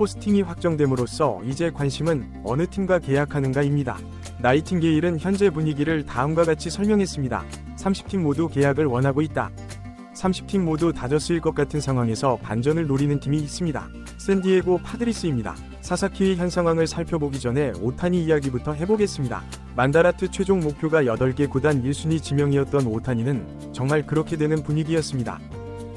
포스팅이 확정됨으로써 이제 관심은 어느 팀과 계약하는가입니다. 나이팅게일은 현재 분위기를 다음과 같이 설명했습니다. 30팀 모두 계약을 원하고 있다. 30팀 모두 다저스일 것 같은 상황에서 반전을 노리는 팀이 있습니다. 샌디에고 파드리스입니다. 사사키의 현 상황을 살펴보기 전에 오타니 이야기부터 해보겠습니다. 만다라트 최종 목표가 8개 구단 1순위 지명이었던 오타니는 정말 그렇게 되는 분위기였습니다.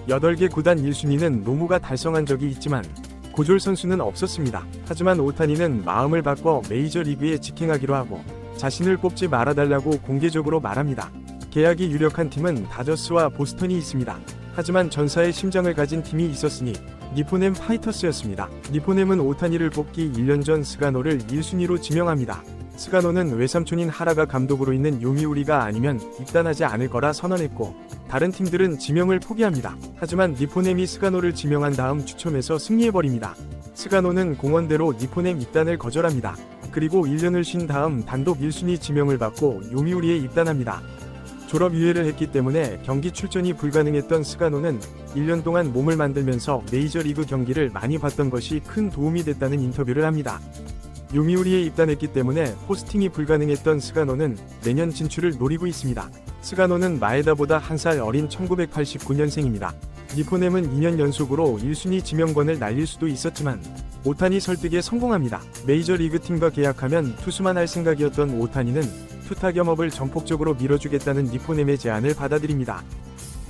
8개 구단 1순위는 노무가 달성한 적이 있지만 고졸 선수는 없었습니다. 하지만 오타니는 마음을 바꿔 메이저리그에 직행하기로 하고 자신을 뽑지 말아달라고 공개적으로 말합니다. 계약이 유력한 팀은 다저스와 보스턴이 있습니다. 하지만 전사의 심장을 가진 팀이 있었으니 니포넴 파이터스였습니다. 니포넴은 오타니를 뽑기 1년 전 스가노를 1순위로 지명합니다. 스가노는 외삼촌인 하라가 감독으로 있는 요미우리가 아니면 입단하지 않을 거라 선언했고 다른 팀들은 지명을 포기합니다. 하지만 니포넴이 스가노를 지명한 다음 추첨에서 승리해버립니다. 스가노는 공언대로 니포넴 입단을 거절합니다. 그리고 1년을 쉰 다음 단독 1순위 지명을 받고 요미우리에 입단합니다. 졸업 유예를 했기 때문에 경기 출전이 불가능했던 스가노는 1년 동안 몸을 만들면서 메이저리그 경기를 많이 봤던 것이 큰 도움이 됐다는 인터뷰를 합니다. 요미우리에 입단했기 때문에 포스팅이 불가능했던 스가노는 내년 진출을 노리고 있습니다. 스가노는 마에다보다 한 살 어린 1989년생입니다. 니포넴은 2년 연속으로 1순위 지명권을 날릴 수도 있었지만 오타니 설득에 성공합니다. 메이저리그 팀과 계약하면 투수만 할 생각이었던 오타니는 투타 겸업을 전폭적으로 밀어주겠다는 니포넴의 제안을 받아들입니다.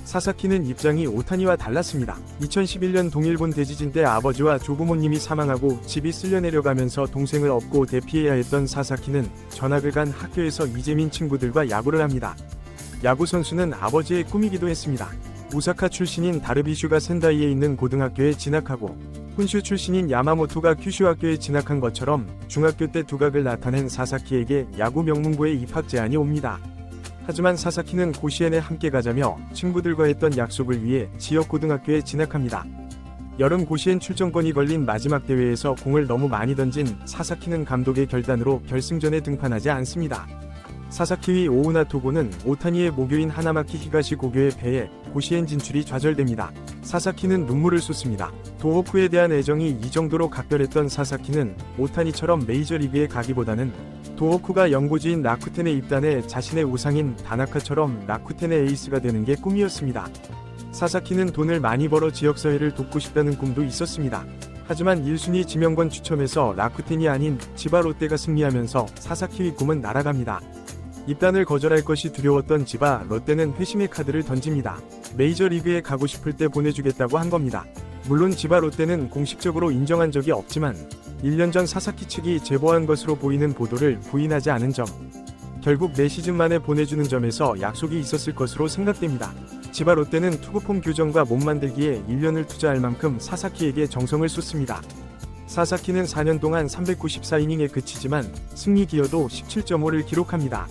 사사키는 입장이 오타니와 달랐습니다. 2011년 동일본 대지진 때 아버지와 조부모님이 사망하고 집이 쓸려내려가면서 동생을 업고 대피해야 했던 사사키는 전학을 간 학교에서 이재민 친구들과 야구를 합니다. 야구 선수는 아버지의 꿈이기도 했습니다. 오사카 출신인 다르비슈가 센다이에 있는 고등학교에 진학하고 혼슈 출신인 야마모토가 큐슈 학교에 진학한 것처럼 중학교 때 두각을 나타낸 사사키에게 야구 명문고에 입학 제안이 옵니다. 하지만 사사키는 고시엔에 함께 가자며 친구들과 했던 약속을 위해 지역 고등학교에 진학합니다. 여름 고시엔 출전권이 걸린 마지막 대회에서 공을 너무 많이 던진 사사키는 감독의 결단으로 결승전에 등판하지 않습니다. 사사키의 오우나 토고는 오타니의 모교인 하나마키 히가시 고교에 패해 고시엔 진출이 좌절됩니다. 사사키는 눈물을 쏟습니다. 도호쿠에 대한 애정이 이 정도로 각별했던 사사키는 오타니처럼 메이저리그에 가기보다는 도호쿠가 연고지인 라쿠텐에 입단해 자신의 우상인 다나카처럼 라쿠텐의 에이스가 되는 게 꿈이었습니다. 사사키는 돈을 많이 벌어 지역사회를 돕고 싶다는 꿈도 있었습니다. 하지만 1순위 지명권 추첨에서 라쿠텐이 아닌 지바 롯데가 승리하면서 사사키의 꿈은 날아갑니다. 입단을 거절할 것이 두려웠던 지바 롯데는 회심의 카드를 던집니다. 메이저리그에 가고 싶을 때 보내주겠다고 한 겁니다. 물론 지바 롯데는 공식적으로 인정한 적이 없지만 1년 전 사사키 측이 제보한 것으로 보이는 보도를 부인하지 않은 점, 결국 4시즌 만에 보내주는 점에서 약속이 있었을 것으로 생각됩니다. 지바 롯데는 투구폼 교정과 몸 만들기에 1년을 투자할 만큼 사사키에게 정성을 쏟습니다. 사사키는 4년 동안 394이닝에 그치지만 승리 기여도 17.5를 기록합니다.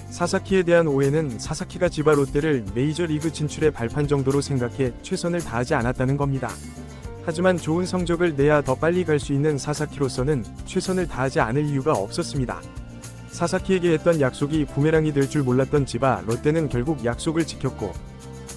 사사키에 대한 오해는 사사키가 지바 롯데를 메이저리그 진출의 발판 정도로 생각해 최선을 다하지 않았다는 겁니다. 하지만 좋은 성적을 내야 더 빨리 갈 수 있는 사사키로서는 최선을 다하지 않을 이유가 없었습니다. 사사키에게 했던 약속이 부메랑이 될 줄 몰랐던 지바 롯데는 결국 약속을 지켰고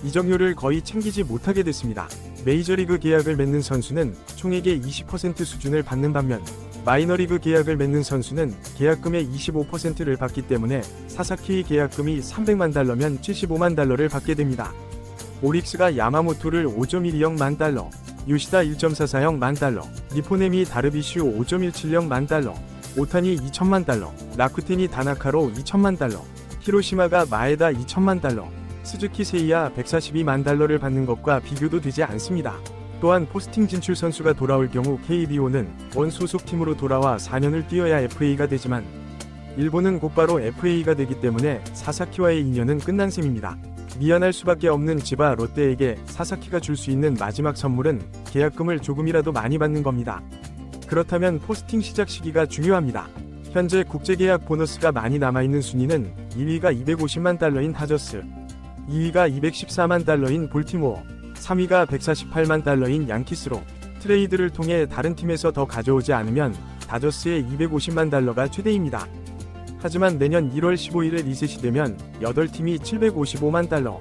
이적료를 거의 챙기지 못하게 됐습니다. 메이저리그 계약을 맺는 선수는 총액의 20% 수준을 받는 반면 마이너리그 계약을 맺는 선수는 계약금의 25%를 받기 때문에 사사키의 계약금이 300만 달러면 75만 달러를 받게 됩니다. 오릭스가 야마모토를 5.120만 달러, 요시다 1.440만 달러, 니포넴이 다르비슈 5.170만 달러, 오타니 2천만 달러, 라쿠텐이 다나카로 2천만 달러, 히로시마가 마에다 2천만 달러, 스즈키 세이야 142만 달러를 받는 것과 비교도 되지 않습니다. 또한 포스팅 진출 선수가 돌아올 경우 KBO는 원 소속팀으로 돌아와 4년을 뛰어야 FA가 되지만 일본은 곧바로 FA가 되기 때문에 사사키와의 인연은 끝난 셈입니다. 미안할 수밖에 없는 지바 롯데에게 사사키가 줄 수 있는 마지막 선물은 계약금을 조금이라도 많이 받는 겁니다. 그렇다면 포스팅 시작 시기가 중요합니다. 현재 국제계약 보너스가 많이 남아있는 순위는 1위가 250만 달러인 다저스, 2위가 214만 달러인 볼티모어, 3위가 148만 달러인 양키스로 트레이드를 통해 다른 팀에서 더 가져오지 않으면 다저스의 250만 달러가 최대입니다. 하지만 내년 1월 15일에 리셋이 되면 8팀이 755만 달러,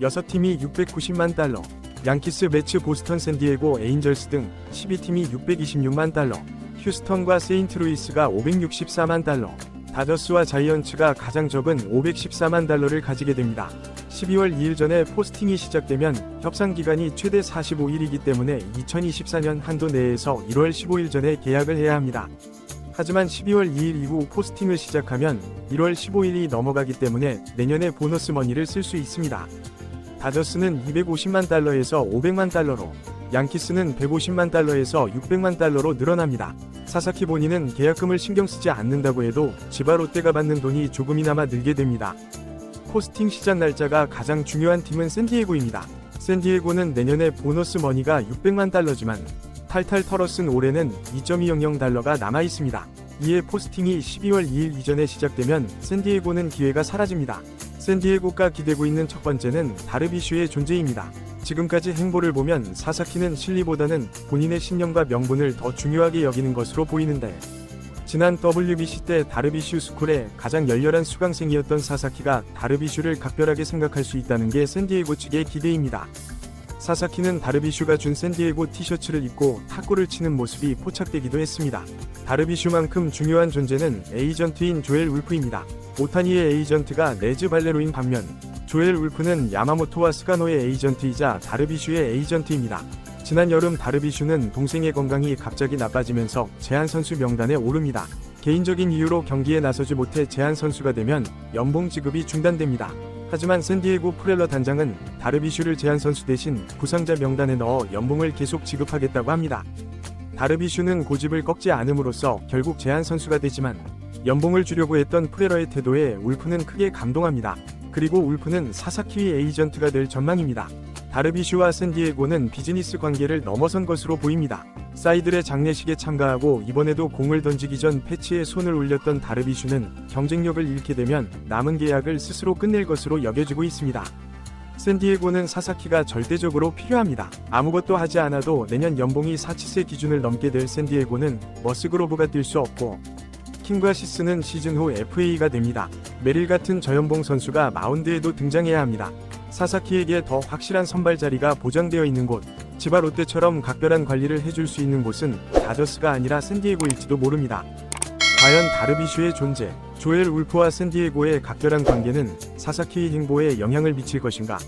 6팀이 690만 달러, 양키스, 매츠, 보스턴, 샌디에고, 에인절스 등 12팀이 626만 달러, 휴스턴과 세인트루이스가 564만 달러, 다저스와 자이언츠가 가장 적은 514만 달러를 가지게 됩니다. 12월 2일 전에 포스팅이 시작되면 협상 기간이 최대 45일이기 때문에 2024년 한도 내에서 1월 15일 전에 계약을 해야 합니다. 하지만 12월 2일 이후 포스팅을 시작하면 1월 15일이 넘어가기 때문에 내년에 보너스 머니를 쓸 수 있습니다. 다저스는 250만 달러에서 500만 달러로, 양키스는 150만 달러에서 600만 달러로 늘어납니다. 사사키 본인은 계약금을 신경 쓰지 않는다고 해도 지바 롯데가 받는 돈이 조금이나마 늘게 됩니다. 포스팅 시작 날짜가 가장 중요한 팀은 샌디에고입니다. 샌디에고는 내년에 보너스 머니가 600만 달러지만 탈탈 털어쓴 올해는 2.200 달러가 남아 있습니다. 이에 포스팅이 12월 2일 이전에 시작되면 샌디에고는 기회가 사라집니다. 샌디에고가 기대고 있는 첫 번째는 다르비슈의 존재입니다. 지금까지 행보를 보면 사사키는 실리보다는 본인의 신념과 명분을 더 중요하게 여기는 것으로 보이는데, 지난 WBC 때 다르비슈 스쿨의 가장 열렬한 수강생이었던 사사키가 다르비슈를 각별하게 생각할 수 있다는 게 샌디에고 측의 기대입니다. 사사키는 다르비슈가 준 샌디에고 티셔츠를 입고 탁구를 치는 모습이 포착되기도 했습니다. 다르비슈만큼 중요한 존재는 에이전트인 조엘 울프입니다. 오타니의 에이전트가 네즈 발레로인 반면 조엘 울프는 야마모토와 스가노의 에이전트이자 다르비슈의 에이전트입니다. 지난 여름 다르비슈는 동생의 건강이 갑자기 나빠지면서 제한 선수 명단에 오릅니다. 개인적인 이유로 경기에 나서지 못해 제한 선수가 되면 연봉 지급이 중단됩니다. 하지만 샌디에고 프렐러 단장은 다르비슈를 제한 선수 대신 부상자 명단에 넣어 연봉을 계속 지급하겠다고 합니다. 다르비슈는 고집을 꺾지 않음으로써 결국 제한 선수가 되지만 연봉을 주려고 했던 프렐러의 태도에 울프는 크게 감동합니다. 그리고 울프는 사사키의 에이전트가 될 전망입니다. 다르비슈와 샌디에고는 비즈니스 관계를 넘어선 것으로 보입니다. 사이들의 장례식에 참가하고 이번에도 공을 던지기 전 패치에 손을 올렸던 다르비슈는 경쟁력을 잃게 되면 남은 계약을 스스로 끝낼 것으로 여겨지고 있습니다. 샌디에고는 사사키가 절대적으로 필요합니다. 아무것도 하지 않아도 내년 연봉이 4치세 기준을 넘게 될 샌디에고는 머스그로브가 뛸 수 없고 킹과 시스는 시즌 후 FA가 됩니다. 메릴 같은 저연봉 선수가 마운드에도 등장해야 합니다. 사사키에게 더 확실한 선발 자리가 보장되어 있는 곳, 지바 롯데처럼 각별한 관리를 해줄 수 있는 곳은 다저스가 아니라 샌디에고일지도 모릅니다. 과연 다르비슈의 존재, 조엘 울프와 샌디에고의 각별한 관계는 사사키의 행보에 영향을 미칠 것인가?